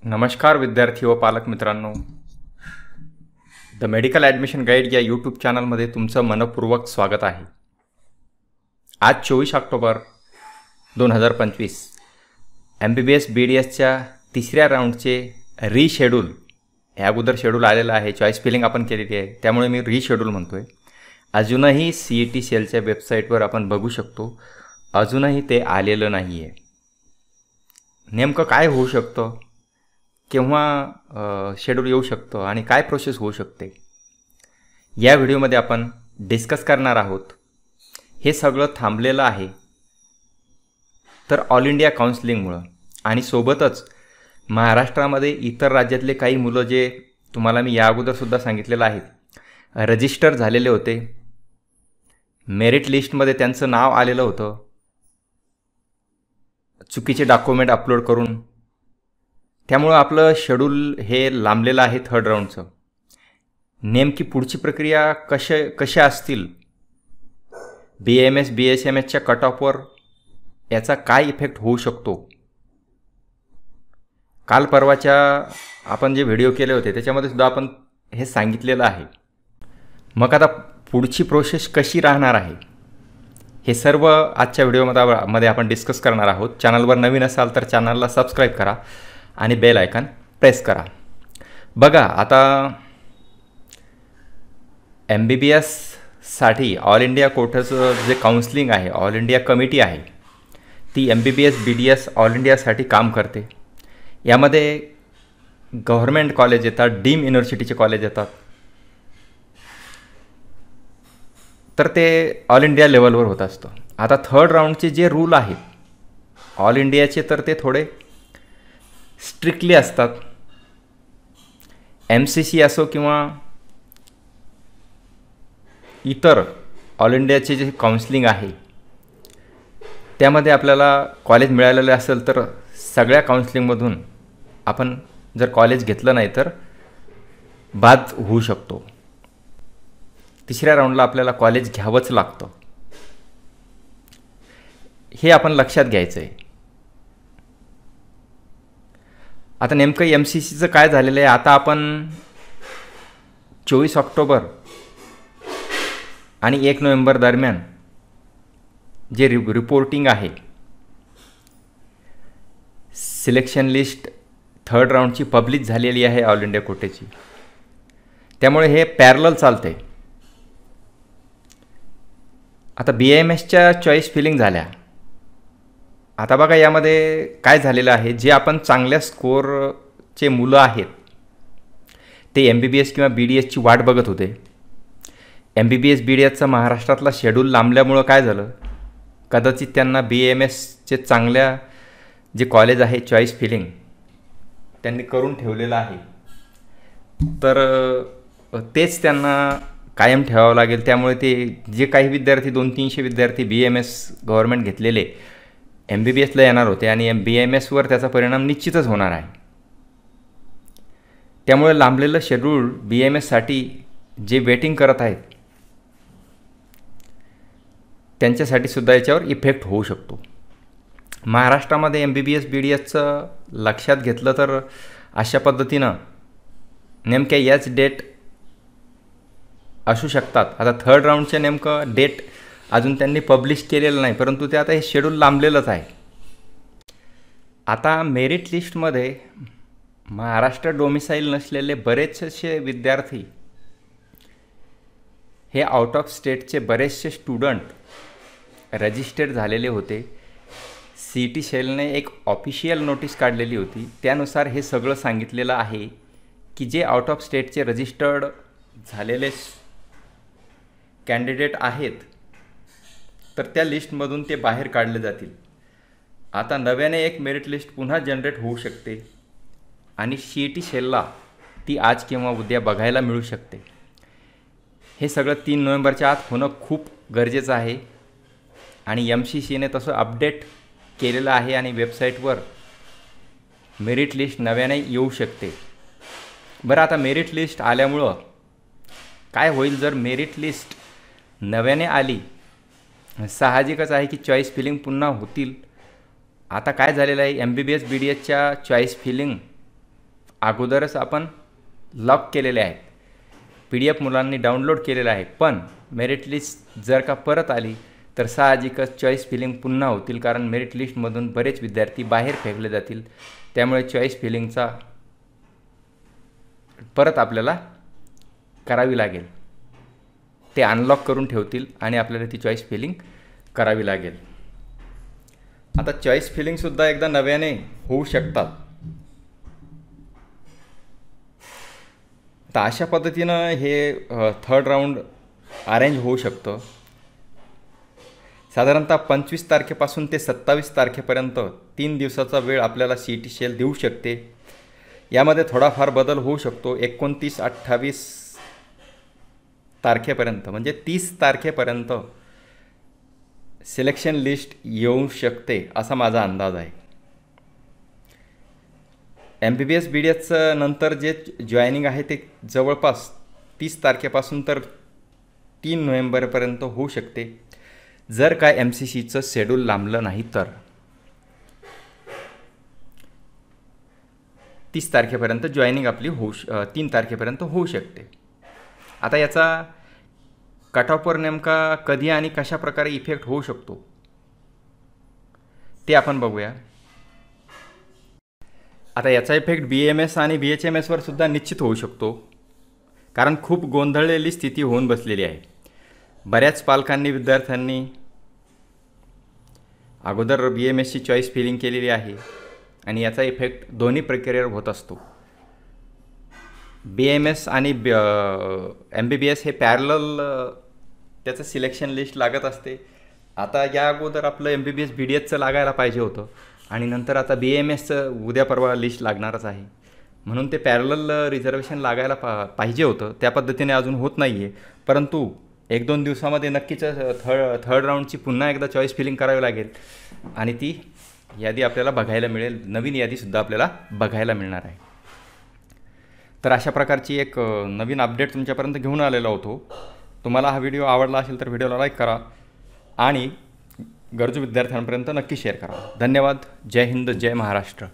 नमस्कार विद्यार्थी व पालक मित्रांनो, द मेडिकल ॲडमिशन गाईड या यूट्यूब चॅनलमध्ये तुमचं मनपूर्वक स्वागत आहे। आज 24 ऑक्टोबर 2025 MBBS BDSच्या तिसऱ्या राऊंडचे रिशेड्यूल या अगोदर शेड्यूल आलेला आहे। चॉईस फिलिंग आपण केलेली आहे, त्यामुळे मी रिशेड्यूल म्हणतोय। अजूनही CET सेलच्या वेबसाईटवर आपण बघू शकतो, अजूनही ते आलेलं नाही आहे। नेमकं काय होऊ शकतं, केव्हा शेड्यूल येऊ शकतं आणि काय प्रोसेस होऊ शकते, या व्हिडिओमध्ये आपण डिस्कस करणार आहोत। हे सगळं थांबलेलं आहे तर ऑल इंडिया काउन्सिलिंगमुळं, आणि सोबतच महाराष्ट्रामध्ये इतर राज्यातले काही मुलं जे तुम्हाला मी या अगोदरसुद्धा सांगितलेलं आहे, रजिस्टर झालेले होते, मेरिट लिस्टमध्ये त्यांचं नाव आलेलं होतं, चुकीचे डॉक्युमेंट अपलोड करून, त्यामुळे आपलं शेड्यूल हे लांबलेलं आहे थर्ड राऊंडचं। नेमकी पुढची प्रक्रिया कशा असतील, BAMS BSMSच्या कट ऑफवर याचा काय इफेक्ट होऊ शकतो, काल परवाच्या आपण जे व्हिडिओ केले होते त्याच्यामध्ये सुद्धा आपण हे सांगितलेलं आहे। मग आता पुढची प्रोसेस कशी राहणार आहे, हे सर्व आजच्या व्हिडिओमध्ये आपण डिस्कस करणार आहोत। चॅनलवर नवीन असाल तर चॅनलला सबस्क्राईब करा आणि बेल आयकॉन प्रेस करा। बघा, आता MBBS साठी ऑल इंडिया कोटाचं जे काउन्सिलिंग आहे, ऑल इंडिया कमिटी आहे, ती MBBS BDS ऑल इंडियासाठी काम करते। यामध्ये गव्हर्मेंट कॉलेज येतात, डीम युनिव्हर्सिटीचे कॉलेज येतात, तर ते ऑल इंडिया लेवलवर होत असतं। आता थर्ड राऊंडचे जे रूल आहेत ऑल इंडियाचे, तर ते थोडे स्ट्रिक्टली असतात। MCC असो किंवा इतर ऑल इंडियाचे जे काउन्सिलिंग आहे, त्यामध्ये आपल्याला कॉलेज मिळालेलं असेल तर सगळ्या काउन्सिलिंगमधून आपण जर कॉलेज घेतलं नाही तर बाद होऊ शकतो। तिसऱ्या राऊंडला आपल्याला कॉलेज घ्यावंच लागतं, हे आपण लक्षात घ्यायचं आहे। आता नेमकं MCCचं काय झालेलं आहे, आता आपण 24 ऑक्टोबर आणि 1 नोव्हेंबर दरम्यान जे रिपोर्टिंग आहे, सिलेक्शन लिस्ट थर्ड राऊंडची पब्लिश झालेली आहे ऑल इंडिया कोटेची, त्यामुळे हे पॅरलल चालते। आता BAMSच्या चॉईस फिलिंग झाल्या। आता बघा, यामध्ये काय झालेलं आहे, जे आपण चांगल्या स्कोअरचे मुलं आहेत ते MBBS किंवा BDSची वाट बघत होते। MBBS BDSचा महाराष्ट्रातला शेड्यूल लांबल्यामुळं काय झालं, कदाचित त्यांना BAMSचे चांगल्या जे कॉलेज आहे चॉईस फिलिंग त्यांनी करून ठेवलेलं आहे, तर तेच त्यांना कायम ठेवावं लागेल। त्यामुळे ते जे काही विद्यार्थी 200-300 विद्यार्थी BAMS गव्हर्नमेंट घेतलेले MBBSला येणार होते आणि BAMSवर त्याचा परिणाम निश्चितच होणार आहे। त्यामुळे लांबलेलं शेड्यूल BAMSसाठी जे वेटिंग करत आहेत त्यांच्यासाठी सुद्धा याच्यावर इफेक्ट होऊ शकतो। महाराष्ट्रामध्ये MBBS BDSचं लक्षात घेतलं तर अशा पद्धतीनं नेमक्या याच डेट असू शकतात। आता थर्ड राऊंडचे नेमकं डेट अजून त्यांनी पब्लिश केलेलं नाही, परंतु ते आता हे शेड्यूल लांबलेलंच आहे। आता मेरिट लिस्टमध्ये महाराष्ट्र डोमिसाईल नसलेले बरेचसे विद्यार्थी, हे आउट ऑफ स्टेटचे बरेचसे स्टुडंट रजिस्टर्ड झालेले होते। CET सेलने एक ऑफिशियल नोटीस काढलेली होती, त्यानुसार हे सगळं सांगितलेलं आहे की जे आउट ऑफ स्टेटचे रजिस्टर्ड झालेले कॅन्डिडेट आहेत तर त्या लिस्टमधून ते बाहेर काढले जातील। आता नव्याने एक मेरिट लिस्ट पुन्हा जनरेट होऊ शकते आणि CET सेलला ती आज किंवा उद्या बघायला मिळू शकते। हे सगळं 3 नोव्हेंबरच्या आत होणं खूप गरजेचं आहे आणि MCCने तसं अपडेट केलेलं आहे आणि वेबसाईटवर मेरिट लिस्ट नव्याने येऊ शकते। बरं, आता मेरिट लिस्ट आल्यामुळं काय होईल, जर मेरिट लिस्ट नव्याने आली, साहजिकच आहे की चॉईस फिलिंग पुन्हा होतील। आता काय झालेलं आहे, MBBS BDSच्या चॉईस फिलिंग अगोदरच आपण लॉक केलेले आहेत, PDF मुलांनी डाउनलोड केलेला आहे. पण मेरिट लिस्ट जर का परत आली तर साहजिकच चॉईस फिलिंग पुन्हा होतील, कारण मेरिट लिस्टमधून बरेच विद्यार्थी बाहेर फेकले जातील. त्यामुळे चॉईस फिलिंगचा परत आपल्याला करावी लागेल. ते अनलॉक करून ठेवतील आणि आपल्याला ती चॉईस फिलिंग करावी लागेल. आता चॉईस फिलिंगसुद्धा एकदा नव्याने होऊ शकतात. तर अशा पद्धतीनं हे थर्ड राऊंड अरेंज होऊ शकतं. साधारणतः 25 तारखेपासून ते 27 तारखेपर्यंत 3 दिवसाचा वेळ आपल्याला CET शेल देऊ शकते. यामध्ये थोडाफार बदल होऊ शकतो. 29-28 तारखेपर्यंत म्हणजे 30 तारखेपर्यंत सिलेक्शन लिस्ट येऊ शकते असा माझा अंदाज आहे. MBBS BDSचं नंतर जे जॉईनिंग आहे ते जवळपास 30 तारखेपासून तर 3 नोव्हेंबरपर्यंत होऊ शकते, जर काय MCCचं शेड्यूल लांबलं नाही तर. 30 तारखेपर्यंत जॉईनिंग आपली 3 तारखेपर्यंत होऊ शकते. आता याचा कट ऑफवर नेमका कधी आणि कशा प्रकारे इफेक्ट होऊ शकतो ते आपण बघूया. आता याचा इफेक्ट BAMS आणि BHMSवर सुद्धा निश्चित होऊ शकतो, कारण खूप गोंधळलेली स्थिती होऊन बसलेली आहे. बऱ्याच पालकांनी विद्यार्थ्यांनी अगोदर BAMSची चॉईस फिलिंग केलेली आहे आणि याचा इफेक्ट दोन्ही प्रक्रियेवर होत असतो. BAMS आणि MBBS हे पॅरलल त्याचं सिलेक्शन लिस्ट लागत असते. आता या अगोदर आपलं MBBS BDSचं लागायला पाहिजे होतं आणि नंतर आता BAMSचं उद्या परवा लिस्ट लागणारच आहे. म्हणून ते पॅरलल रिझर्वेशन लागायला पाहिजे होतं. त्या पद्धतीने अजून होत नाही आहे, परंतु 1-2 दिवसामध्ये नक्कीच थर्ड राऊंडची पुन्हा एकदा चॉईस फिलिंग करावी लागेल आणि ती यादी आपल्याला बघायला मिळेल. नवीन यादीसुद्धा आपल्याला बघायला मिळणार आहे. तर अशा प्रकारची एक नवीन अपडेट तुमच्यापर्यंत घेऊन आलेला होतो. तुम्हाला हा व्हिडिओ आवडला असेल तर व्हिडिओला लाईक करा आणि गरजू विद्यार्थ्यांपर्यंत नक्की शेअर करा. धन्यवाद. जय हिंद, जय महाराष्ट्र.